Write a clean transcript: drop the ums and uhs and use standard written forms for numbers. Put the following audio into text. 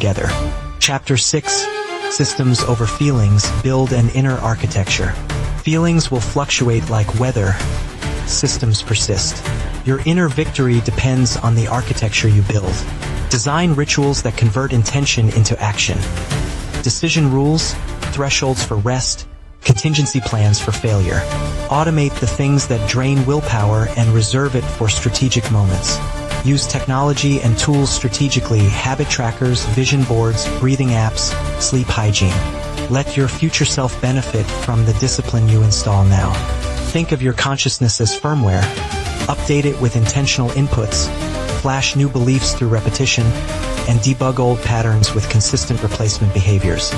together. Chapter 6. Systems over feelings. Build an inner architecture. Feelings will fluctuate like weather. Systems persist. Your inner victory depends on the architecture you build. Design rituals that convert intention into action. Decision rules, thresholds for rest, contingency plans for failure. Automate the things that drain willpower and reserve it for strategic moments. Use technology and tools strategically. Habit trackers, vision boards, breathing apps, sleep hygiene. Let your future self benefit from the discipline you install now. Think of your consciousness as firmware. Update it with intentional inputs. Flash new beliefs through repetition, and debug old patterns with consistent replacement behaviors.